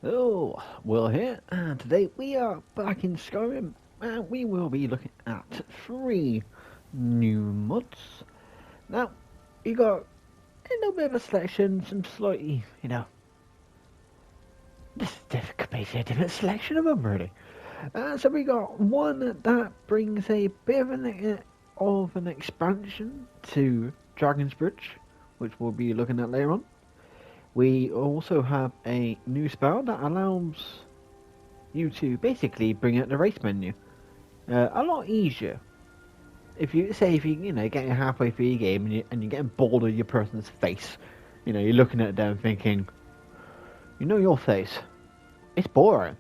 Oh, Will here, and today we are back in Skyrim, and we will be looking at 3 new mods. Now, you got a little bit of a selection, some slightly, this could be a different selection of them, really. So we got one that brings a bit of an expansion to Dragon's Bridge, which we'll be looking at later on. We also have a new spell that allows you to basically bring out the race menu a lot easier. If you getting halfway through your game and you're getting bored of your person's face, you're looking at them thinking, your face, it's boring.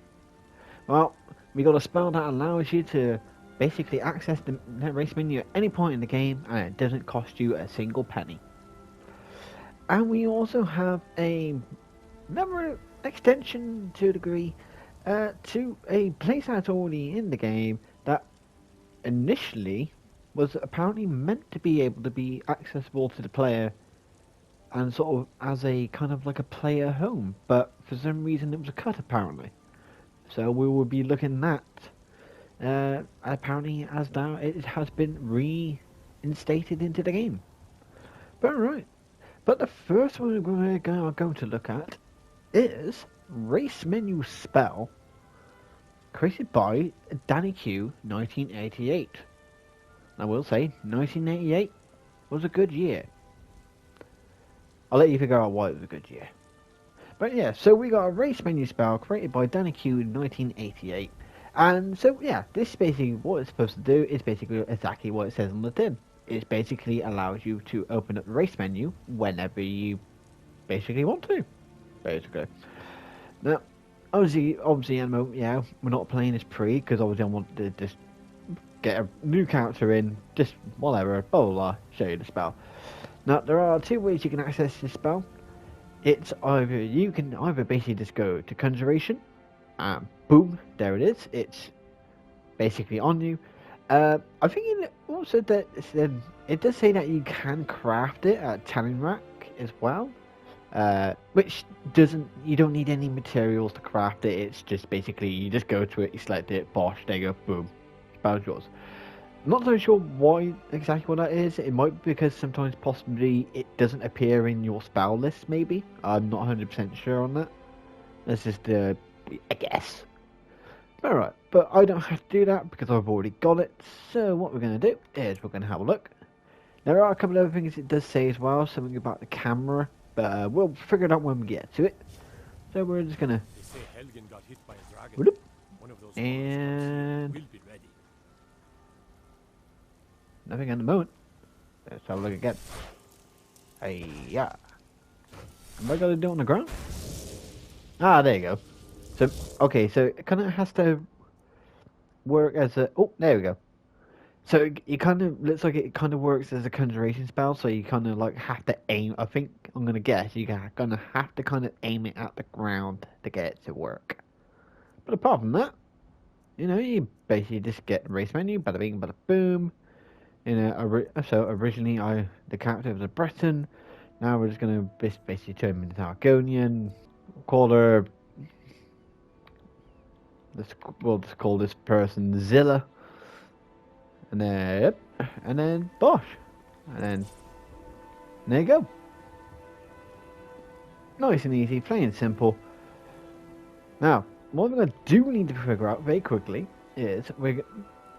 Well, we got a spell that allows you to basically access the race menu at any point in the game, and it doesn't cost you a single penny. And we also have another extension to a degree to a place that's already in the game that initially was apparently meant to be able to be accessible to the player and sort of as a kind of like a player home, but for some reason it was a cut apparently. So we will be looking at apparently as now it has been reinstated into the game. But right. But the first one we're going to look at is Race Menu Spell, created by Danny Q 1988. I will say, 1988 was a good year. I'll let you figure out why it was a good year. But yeah, so we got a Race Menu Spell created by Danny Q 1988. And so yeah, this basically what it's supposed to do is basically exactly what it says on the tin. It basically allows you to open up the race menu whenever you basically want to. Basically. Now, obviously, yeah, we're not playing as pre because obviously I want to just get a new character in, just whatever, blah blah blah, show you the spell. Now, there are 2 ways you can access this spell. You can either basically just go to Conjuration, and boom, there it is. It's basically on you. I think also that it does say that you can craft it at Tanning Rack as well, which you don't need any materials to craft it. It's just basically you just go to it, you select it, bosh, there you go, boom, spell's yours. I'm not so sure why exactly what that is. It might be because sometimes possibly it doesn't appear in your spell list. Maybe I'm not 100% sure on that. That's just a guess. Alright, but I don't have to do that because I've already got it. So what we're going to do is we're going to have a look. There are a couple of other things it does say as well, something about the camera, but we'll figure it out when we get to it. So we're just going to... And... Nothing at the moment. Let's have a look again. Hey, yeah. Am I going to do it on the ground? Ah, there you go. So, okay, so it kind of has to work as a... Oh, there we go. So it kind of looks like it kind of works as a conjuration spell, so you kind of like have to aim... I think, I'm going to guess, you're going to have to kind of aim it at the ground to get it to work. But apart from that, you basically just get race menu, bada bing, bada boom. So originally the character was a Breton. Now we're just going to basically turn him into Argonian. Call her... We'll just call this person Zilla. And then Bosch. And then there you go. Nice and easy, plain and simple. Now, what we're going to need to figure out very quickly is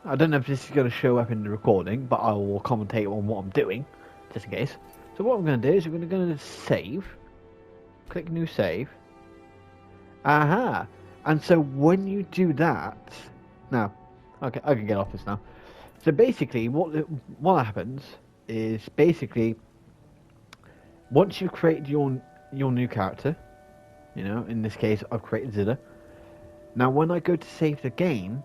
I don't know if this is going to show up in the recording, but I will commentate on what I'm doing, just in case. So what I'm going to do is we're going to save. Click new save. Aha! And so when you do that... Now, okay, I can get off this now. So basically, what happens is basically... Once you've created your new character, in this case I've created Zilla. Now when I go to save the game,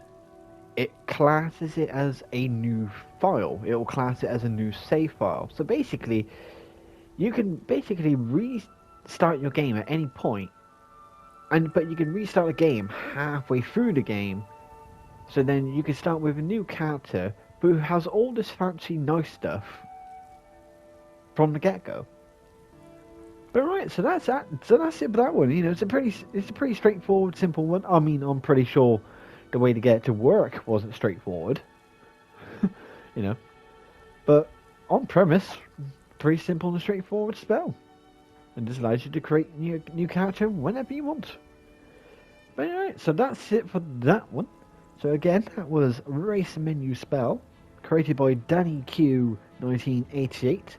it classes it as a new file. It will class it as a new save file. So basically, you can basically restart your game at any point, but you can restart the game halfway through the game. So then you can start with a new character who has all this fancy nice stuff from the get-go. But right, so that's that. So that's it for that one. You know, it's a pretty straightforward, simple one. I mean, I'm pretty sure the way to get it to work wasn't straightforward. You know, but on premise, pretty simple and straightforward spell, and just allows you to create a new character whenever you want. But alright, so that's it for that one. So again, that was Race Menu Spell, created by Danny Q 1988.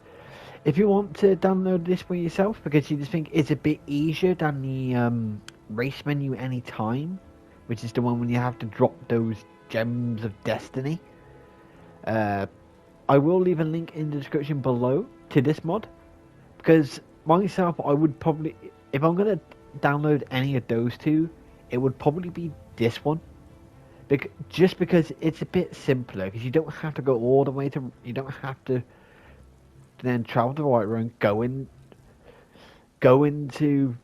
If you want to download this for yourself, because you just think it's a bit easier than the Race Menu Anytime, which is the one when you have to drop those gems of destiny, I will leave a link in the description below to this mod, because myself, I would probably, if I'm going to download any of those two, it would probably be this one. Just because it's a bit simpler, because you don't have to go all the way to, you don't have to then travel the right road, go into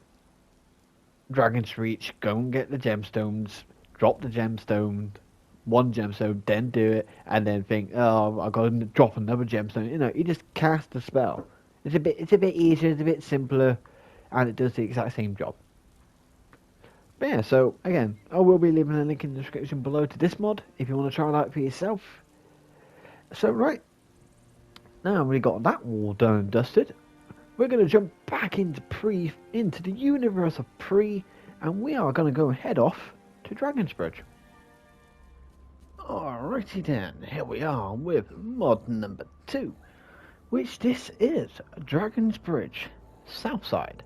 Dragon's Reach, go and get the gemstones, drop the gemstone, one gemstone, then do it, and then think, oh, I've got to drop another gemstone. You know, you just cast the spell. It's a bit easier, it's a bit simpler, and it does the exact same job. But yeah, so again, I will be leaving a link in the description below to this mod if you want to try it out for yourself. So right, now we got that all done and dusted, we're going to jump back into the universe of Pre, and we are going to go head off to Dragon's Bridge. Alrighty then, here we are with mod number 2, which this is Dragon's Bridge Southside.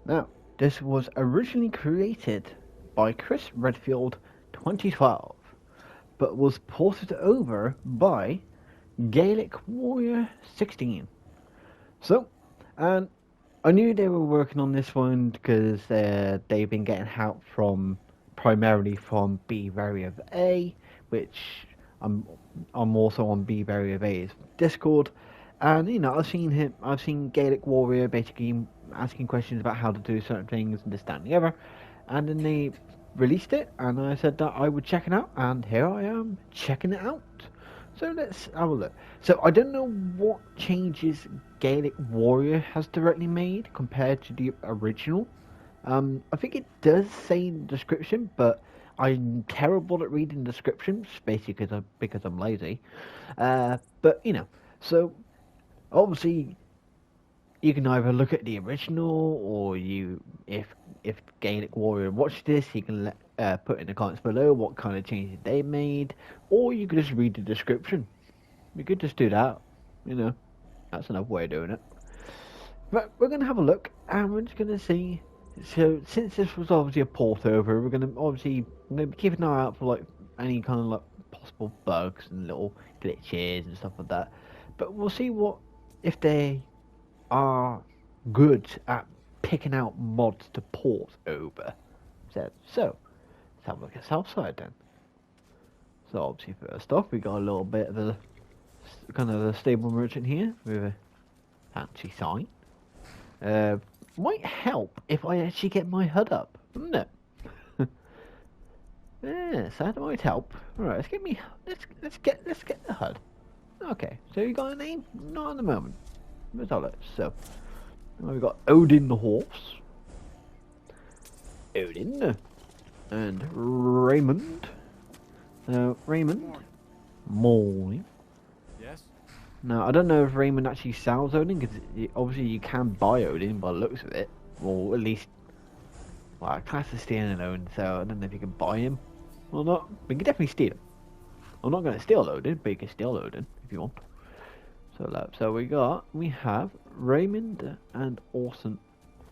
Now, this was originally created by Chris Redfield 2012, but was ported over by Gaelic Warrior 16. So, and I knew they were working on this one because they've been getting help primarily from B Variant A, which I'm also on B Variant A's Discord. And you know, I've seen Gaelic Warrior basically asking questions about how to do certain things and this, that, and the other. And then they released it, and I said that I would check it out, and here I am checking it out. So let's have a look. So I don't know what changes Gaelic Warrior has directly made compared to the original. I think it does say in the description, but I'm terrible at reading descriptions, basically because I'm lazy. But you know, so obviously, you can either look at the original, or if Gaelic Warrior watched this, he can put in the comments below what kind of changes they made, or you could just read the description. You could just do that, you know, that's another way of doing it. But we're going to have a look, and we're just going to see. So, since this was obviously a port over, we're going to be keeping an eye out for like any kind of like possible bugs and little glitches and stuff like that. But we'll see if they are good at picking out mods to port over. So let's have a look at Southside then. So obviously first off, we got a little bit of a kind of a stable merchant here with a fancy sign. Might help if I actually get my HUD up, wouldn't it? Yes, that might help. Alright, let's get the HUD. Okay, so you got a name? Not at the moment. Let's have it. So we've got Odin the horse, Odin, and Raymond. So Raymond, morning. Yes. Now I don't know if Raymond actually sells Odin, because obviously you can buy Odin by the looks of it, or at least, well, I class as stealing an Odin, so I don't know if you can buy him or not. But you can definitely steal him. I'm not going to steal Odin, but you can steal Odin if you want. So we have Raymond and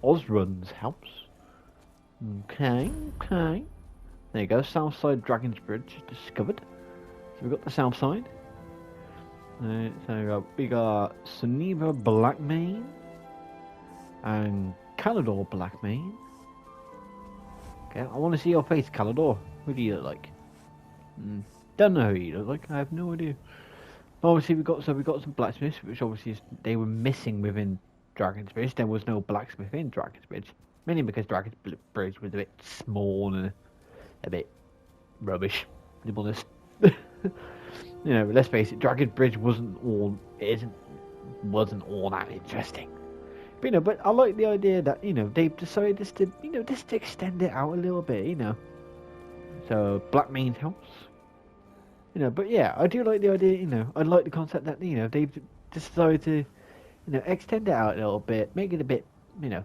Osrun's house. Okay. There you go, Southside Dragon's Bridge discovered. So we've got the south side. So we got Sunniva Blackmane and Calidor Blackmane. Okay, I want to see your face, Calidor. Who do you look like? Don't know who you look like. I have no idea. Obviously, we got some blacksmiths, which obviously they were missing within Dragon's Bridge. There was no blacksmith in Dragon's Bridge, mainly because Dragon's Bridge was a bit small and a bit rubbish, to be honest. You know, let's face it, Dragon's Bridge wasn't all that interesting. But, but I like the idea that, they've decided just to extend it out a little bit. So, Black Main's house. But yeah, I do like the idea, I like the concept that, they've decided to, extend it out a little bit, make it a bit, you know,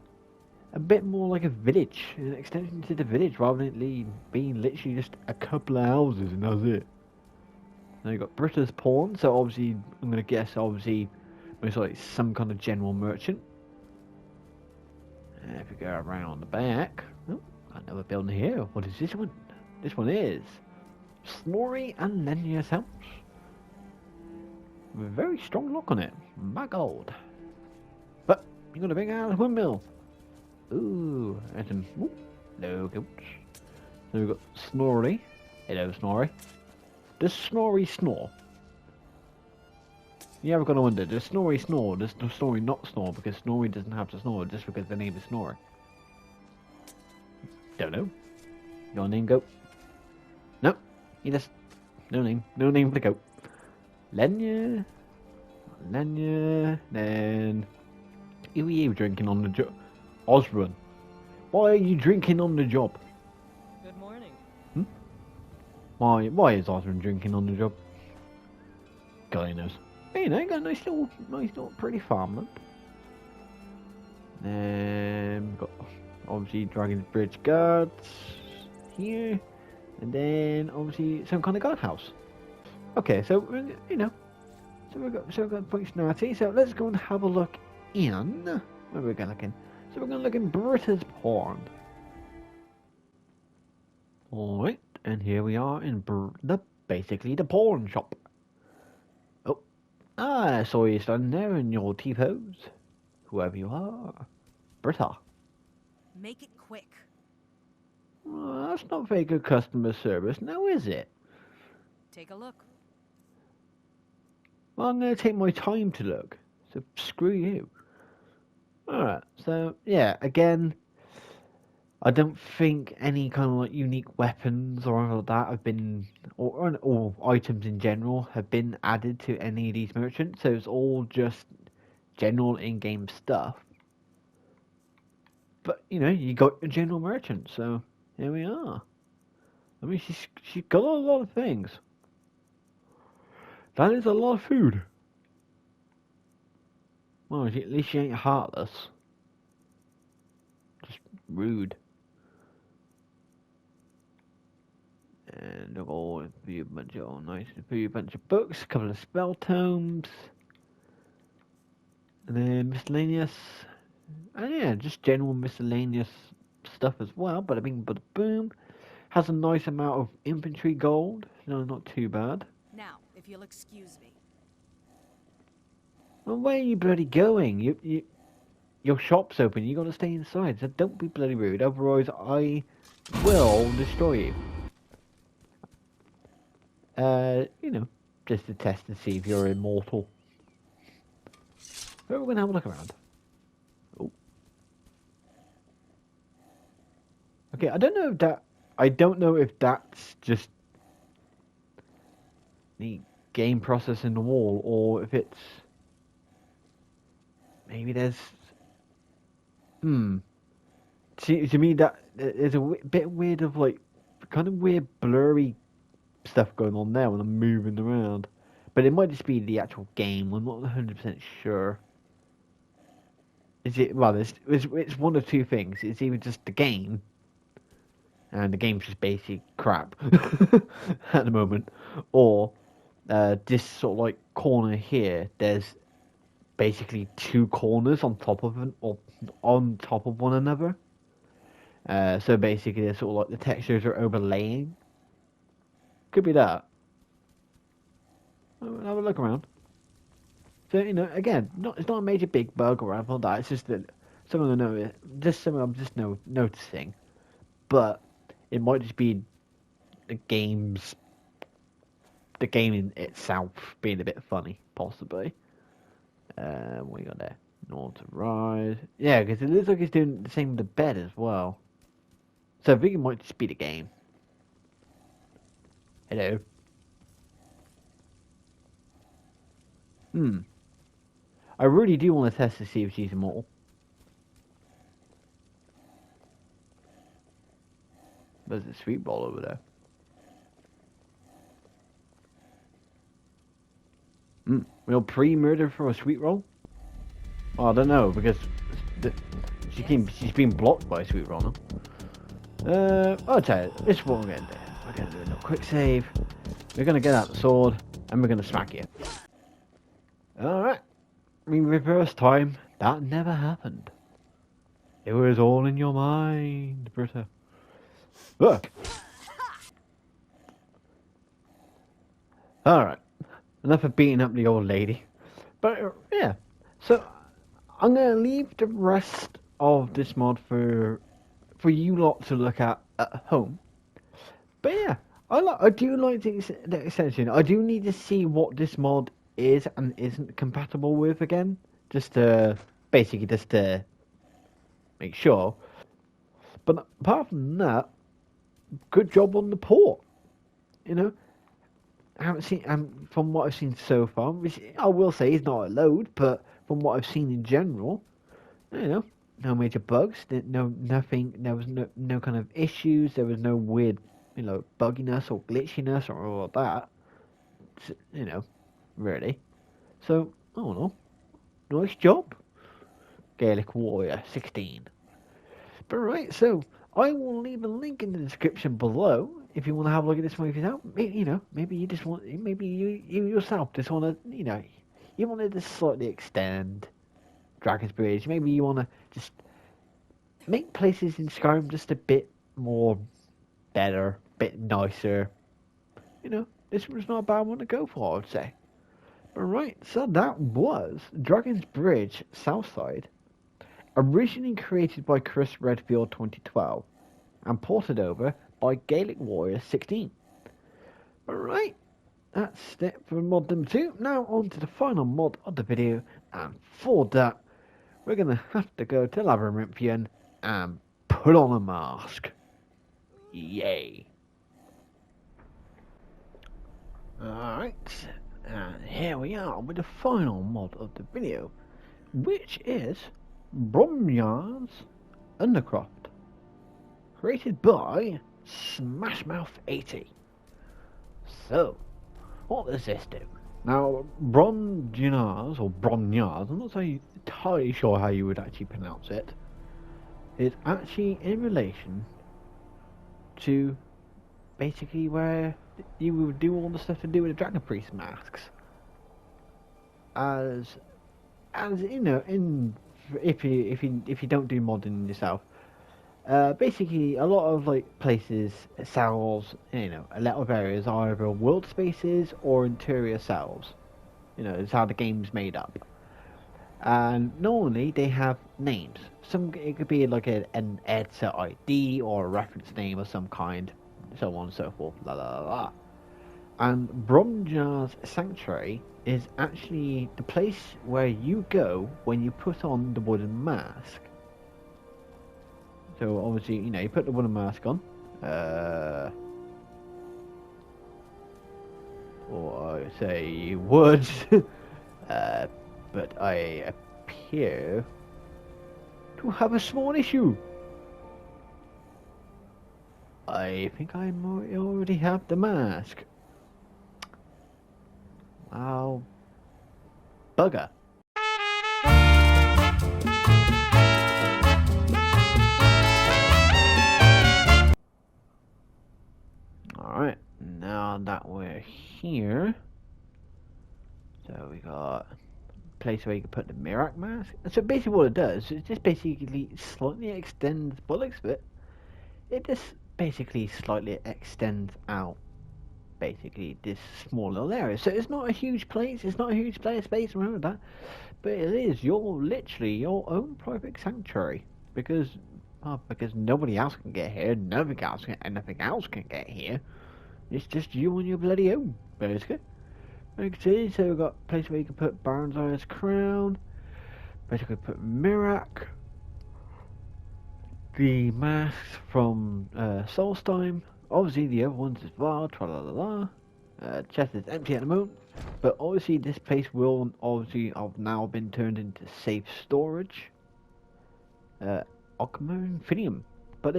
a bit more like a village, an extension to the village, rather than it being literally just a couple of houses and that's it. Now you got Britta's Pawn, so obviously, I'm going to guess, obviously, most likely some kind of general merchant. And if we go around the back, oh, got another building here. What is this one? This one is Snorri and Lenya's house. With a very strong lock on it. My god. But, you got a big ass windmill. Ooh, and some, hello goats. So we've got Snorri. Hello Snorri. Does Snorri snore? You ever got to wonder, does Snorri snore? Does Snorri not snore? Because Snorri doesn't have to snore just because the name is Snorri. Don't know. Your name, goat? No, he just no name for the goat. Lenya, then who are you drinking on the job? Osrun, why are you drinking on the job? Good morning. Why is Osrun drinking on the job? God he knows. But, you got a nice little pretty farmland. Then we've got obviously Dragon's Bridge guards here, and then obviously some kind of guardhouse. Okay, so so we've got functionality. So let's go and have a look in. Where are we going to look in? So we're going to look in Britta's Pawn. Alright, and here we are in basically the pawn shop. Oh, I saw you standing there in your T-pose. Whoever you are. Britta. Make it quick. Well, that's not very good customer service, now is it? Take a look. Well, I'm going to take my time to look, so screw you. Alright, so, yeah, again, I don't think any kind of, like, unique weapons or anything like that have been, or items in general, have been added to any of these merchants, so it's all just general in-game stuff. But, you got your general merchant, so here we are. I mean, she's got a lot of things. That is a lot of food. Well, at least she ain't heartless. Just rude. And look, a few bunch of books, a couple of spell tomes, and then miscellaneous. And yeah, just general miscellaneous stuff as well. But boom. Has a nice amount of infantry gold. No, not too bad. Now, if you'll excuse me. Well, where are you bloody going? Your shop's open. You got to stay inside. So don't be bloody rude. Otherwise, I will destroy you. Just to test to see if you're immortal. But we're gonna have a look around. Oh. Okay, I don't know if that's just the game process in the wall, or if it's maybe there's to me that there's a bit weird of like kind of weird blurry stuff going on there when I'm moving around, but it might just be the actual game. I'm not 100% sure. Is it? Well, it's one of two things. It's either just the game, and the game's just basic crap at the moment, or this sort of like corner here. There's basically two corners on top of one another. So basically, they're sort of like the textures are overlaying. Could be that. I'll have a look around. So again, it's not a major big bug or anything like that. It's just that something I'm just noticing. But it might just be the game in itself being a bit funny, possibly. What you got there? North to rise. Yeah, because it looks like it's doing the same with the bed as well. So I think it might just be the game. Hello. I really do want to test to see if she's immortal. There's a sweet roll over there. Real pre-murder for a sweet roll? Oh, I don't know, because she's been blocked by a sweet roll now. I'll tell you, this is what we're going to do. We're going to do a quick save. We're going to get out the sword, and we're going to smack you. Alright. In reverse time, that never happened. It was all in your mind, Britta. Look. Alright. Enough of beating up the old lady. But, yeah. So, I'm going to leave the rest of this mod for you lot to look at home. But, yeah. I do like the extension. I do need to see what this mod is and isn't compatible with again. Just to make sure. But apart from that, good job on the port. You know, I haven't seen, from what I've seen so far, which I will say is not a load, but from what I've seen in general, you know, no major bugs, nothing, there was no kind of issues, there was no weird, you know, bugginess or glitchiness or all of that, you know, really. So, I don't know, nice job, Gaelic Warrior 16. But right, so I will leave a link in the description below if you want to have a look at this movie yourself. You know, maybe you just want, maybe you yourself just want to, you know, you want to just slightly extend Dragon's Bridge. Maybe you want to just make places in Skyrim just a bit more better, a bit nicer. You know, this was not a bad one to go for, I would say. Alright, so that was Dragon's Bridge Southside, originally created by Chris Redfield 2012 and ported over by Gaelic Warrior 16. Alright, that's it for mod number 2. Now on to the final mod of the video, and for that we're going to have to go to Labyrinthian and put on a mask. Yay. Alright, and here we are with the final mod of the video, which is Bromjunaars Undercroft, created by Smashmouth80. So, what does this do? Now, Bromjunaars, or Bromjunaars, I'm not entirely sure how you would actually pronounce it, is actually in relation to basically where you would do all the stuff to do with the Dragon Priest masks. As you know, if you don't do modding yourself, basically a lot of like places, cells, you know, a lot of areas are either world spaces or interior cells. You know, it's how the game's made up. And normally they have names. It could be like an editor ID or a reference name of some kind, so on and so forth. La la la la. And Bromjunaars Sanctuary is actually the place where you go when you put on the wooden mask. So obviously, you know, you put the wooden mask on. Or I say you would. But I appear to have a small issue. I think I might already have the mask. Oh, bugger. Alright, now that we're here, so we got a place where you can put the Mirac mask. So basically what it does, it just basically slightly extends, by the looks of it, it just basically slightly extends out basically this small little area. So it's not a huge place, it's not a huge player space around that, but it is literally your own private sanctuary, because nobody else can get here, nothing else can get here. It's just you on your bloody own, basically. You can see, so we've got a place where you can put Baron's Iron's crown, basically put Mirac, the masks from Solstheim, obviously the other ones as well, tra-la-la-la. Chest is empty at the moment, but obviously this place will obviously have now been turned into safe storage. Occamo Infinium, but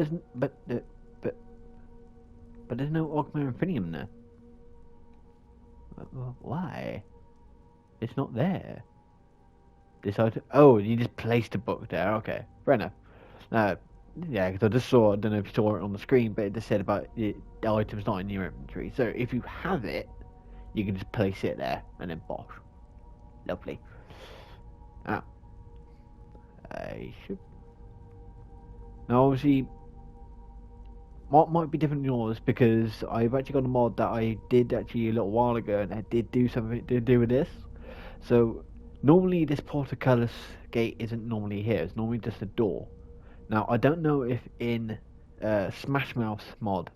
mark my infinium there? Why? It's not there. Decided. Oh, you just placed a book there. Okay, fair enough. Yeah, because I just saw. I don't know if you saw it on the screen, but it just said about the items not in your inventory. So if you have it, you can just place it there and then bosh. Lovely. Ah, I should. Now, obviously, what might be different than yours because I've actually got a mod that I did actually a little while ago, and I did do something to do with this. So normally this portcullis gate isn't normally here. It's normally just a door. Now I don't know if in Smash Mouth mod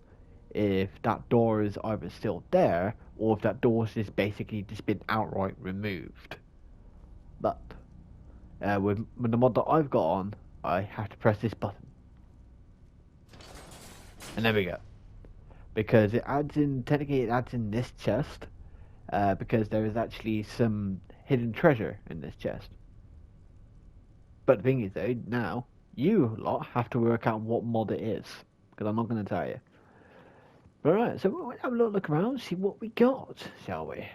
if that door is either still there or if that door has basically just been outright removed. But with the mod that I've got on, I have to press this button. And there we go. Because it adds in, technically it adds in this chest, because there is actually some hidden treasure in this chest. But the thing is though, now, you lot have to work out what mod it is, because I'm not going to tell you. Alright, so we'll have a little look around, see what we got, shall we?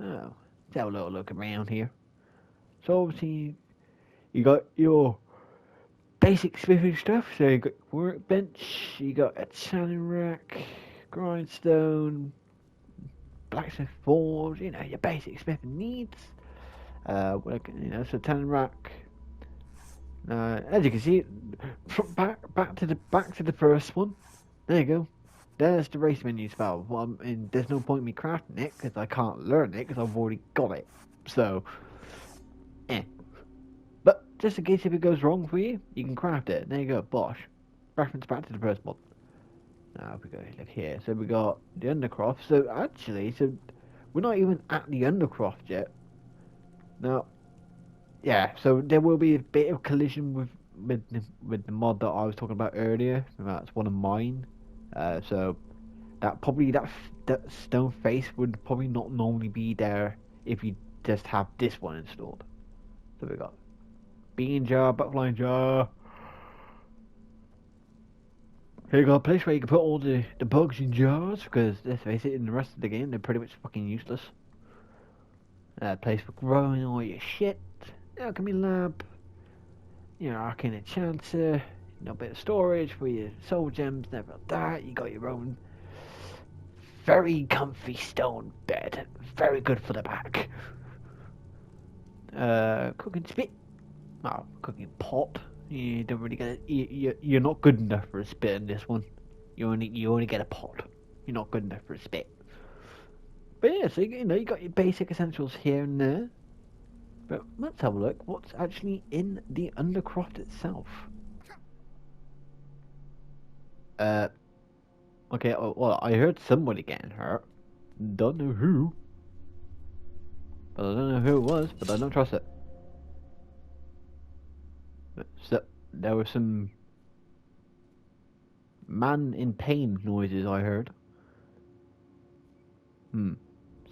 Oh, let's have a little look around here. So obviously, you got your basic smithing stuff, so you got your workbench, you got a tanning rack, grindstone, blacksmith forge, you know, your basic smithing needs. So tanning rack. As you can see, back to the first one. There you go. There's the race menu spell. Well, there's no point in me crafting it because I can't learn it because I've already got it. So, But just in case if it goes wrong for you, you can craft it. There you go. Bosh. Reference back to the first one. Now we go look here. So we got the Undercroft. So actually, we're not even at the Undercroft yet. Now, yeah. So there will be a bit of collision with the mod that I was talking about earlier. That's one of mine. So that stone face would probably not normally be there if you just have this one installed. So we got bean jar, butterfly jar. Here you got a place where you can put all the bugs in jars, because let's face it, in the rest of the game they're pretty much fucking useless. Place for growing all your shit. Alchemy lab. Your arcane enchanter. No bit of storage for your soul gems, never that. You got your own very comfy stone bed. Very good for the back. Cooking spit. Oh, cooking pot. You don't really get it. You're not good enough for a spit in this one. You only get a pot. You're not good enough for a spit. But yeah, so you got your basic essentials here and there. But let's have a look. What's actually in the Undercroft itself? Okay, well, I heard somebody getting hurt. Don't know who. But I don't know who it was, but I don't trust it. So, there were some man in pain noises I heard.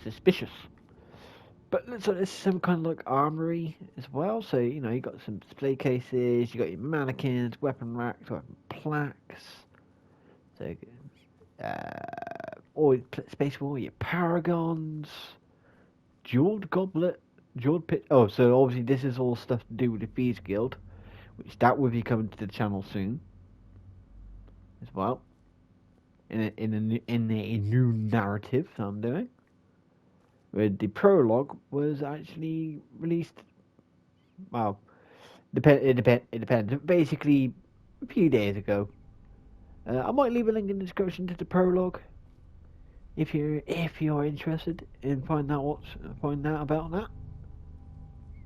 Suspicious. But looks like there's some kind of like armory as well. So, you know, you got some display cases, you got your mannequins, weapon racks, weapon plaques. So, all space for all your paragons, jeweled goblet, jeweled pit. Oh, so obviously this is all stuff to do with the Thieves Guild, which that will be coming to the channel soon as well. In a new narrative that I'm doing. Where the prologue was actually released. Well, it depends. Basically, a few days ago. I might leave a link in the description to the prologue if you're interested in find out about that.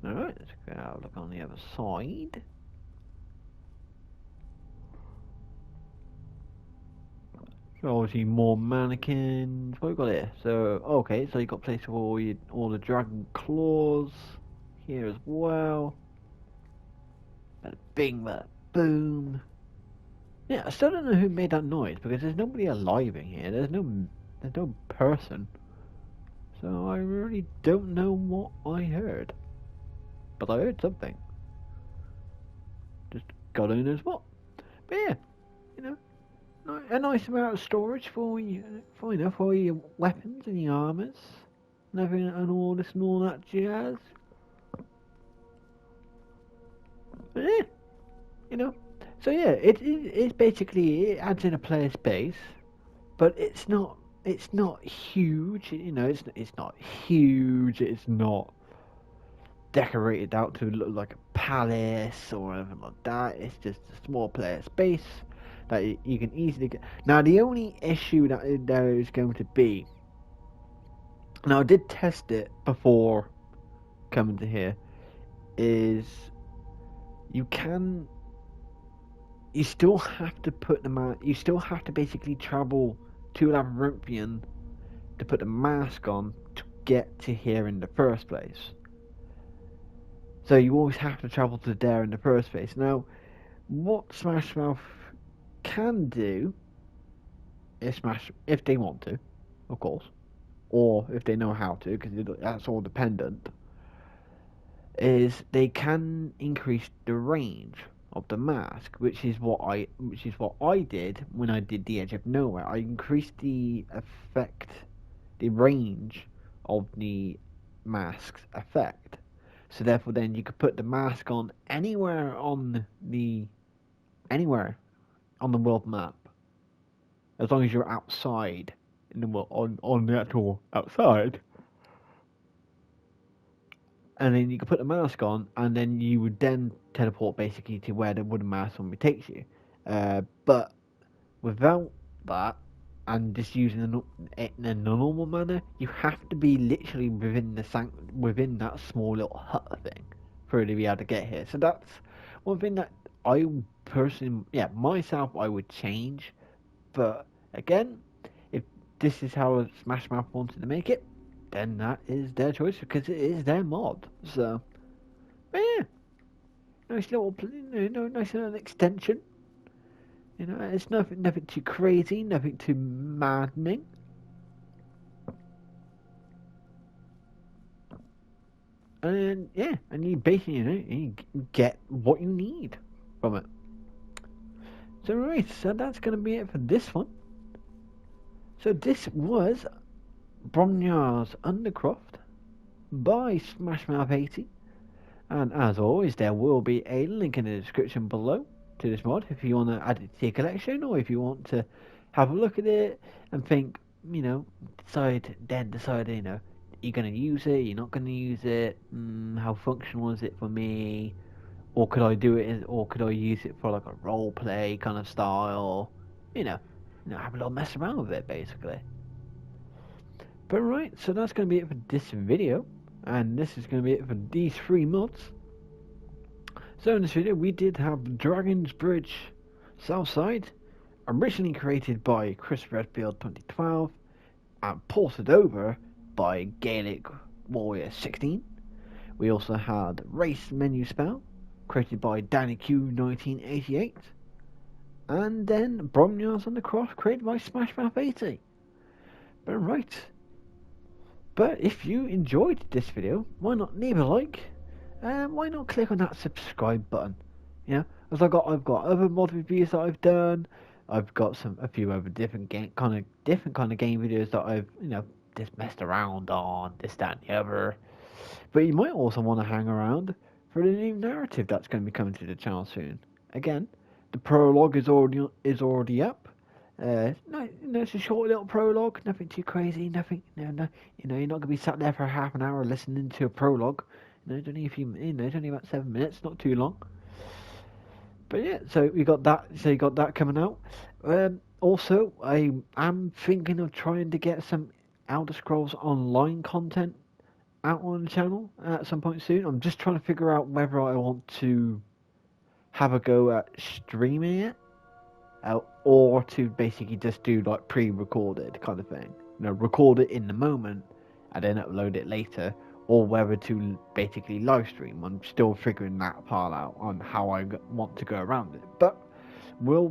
All right, let's go have a look on the other side. So obviously more mannequins. What we got here? So okay, so you got place for all the dragon claws here as well. Bada bing, bada boom. Yeah, I still don't know who made that noise because there's nobody alive in here. There's no person. So I really don't know what I heard. But I heard something. Just God only knows what. But yeah, you know. a nice amount of storage for for your weapons and your armors, and everything, and all this and all that jazz. But yeah, you know. So yeah, it's basically it adds in a player space, but it's not huge. You know, it's not huge. It's not decorated out to look like a palace or anything like that. It's just a small player space that you can easily get. Now, the only issue that there is going to be, now I did test it before coming to here, is you can, you still have to put them out, you still have to basically travel to Labyrinthian to put the mask on to get to here in the first place. So you always have to travel to there in the first place. Now, what Smash Mouth can do, if they want to, of course, or if they know how to, because that's all dependent, is they can increase the range of the mask, which is what I did when I did the Edge of Nowhere. I increased the range of the mask's effect. So therefore, then you could put the mask on anywhere on the world map, as long as you're outside in the world, on the actual outside. And then you could put the mask on, and then you would then teleport basically to where the wooden mask normally takes you. But without that, and just using it in a normal manner, you have to be literally within that small little hut thing for it to be able to get here. So that's one thing that I personally, myself, I would change. But again, if this is how Smash Mouth wanted to make it, then that is their choice because it is their mod. So, but yeah, nice little, nice little extension. You know, it's nothing too crazy, nothing too maddening. And yeah, and you basically, you get what you need from it. So right, so that's gonna be it for this one. So this was Bromjunaars Undercroft by Smashmouth80, and as always, there will be a link in the description below to this mod if you want to add it to your collection, or if you want to have a look at it and think, decide, you're going to use it, you're not going to use it, how functional is it for me, or could I use it for like a role play kind of style, have a little mess around with it basically. But right, so that's going to be it for this video, and this is going to be it for these 3 mods. So in this video we did have Dragon's Bridge Southside, originally created by Chris Redfield 2012 and ported over by Gaelic Warrior 16. We also had Race Menu Spell, created by Danny Q 1988, and then Bromjunaars Undercroft, created by Smashmouth80. But if you enjoyed this video, why not leave a like? Why not click on that subscribe button? As I've got other mod reviews that I've done. I've got a few other different kind of game videos that I've just messed around on, this, that, and the other. But you might also want to hang around for the new narrative that's going to be coming to the channel soon. Again, the prologue is already up. It's a short little prologue, nothing too crazy, nothing. You're not going to be sat there for half an hour listening to a prologue. It's only about 7 minutes, not too long. But yeah, so you got that coming out. Also, I am thinking of trying to get some Elder Scrolls Online content out on the channel at some point soon. I'm just trying to figure out whether I want to have a go at streaming it, or to basically just do like pre-recorded kind of thing. Record it in the moment and then upload it later, or whether to basically live stream. I'm still figuring that part out on how I want to go around it. But we'll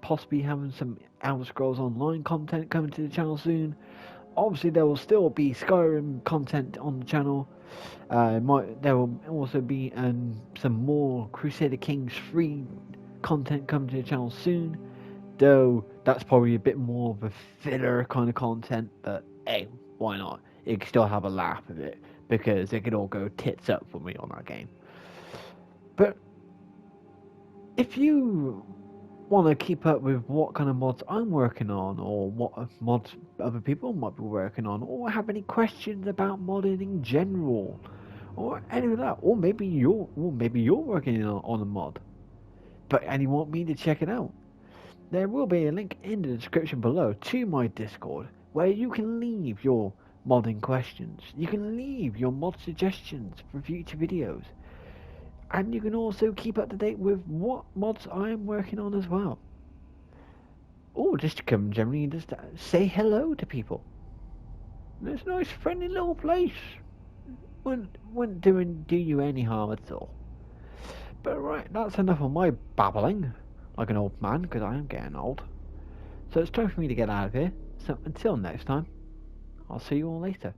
possibly having some Elder Scrolls Online content coming to the channel soon. Obviously, there will still be Skyrim content on the channel. There will also be some more Crusader Kings 3 content coming to the channel soon. Though that's probably a bit more of a filler kind of content, but hey, why not? You can still have a laugh of it because it could all go tits up for me on that game. But if you want to keep up with what kind of mods I'm working on, or what mods other people might be working on, or have any questions about modding in general, or any of that, or maybe you're working on a mod, and you want me to check it out, there will be a link in the description below to my Discord where you can leave your modding questions. You can leave your mod suggestions for future videos. And you can also keep up to date with what mods I am working on as well. Or just to come generally just say hello to people. It's a nice friendly little place. Wouldn't do you any harm at all. But right, that's enough of my babbling like an old man, because I am getting old. So it's time for me to get out of here. So until next time, I'll see you all later.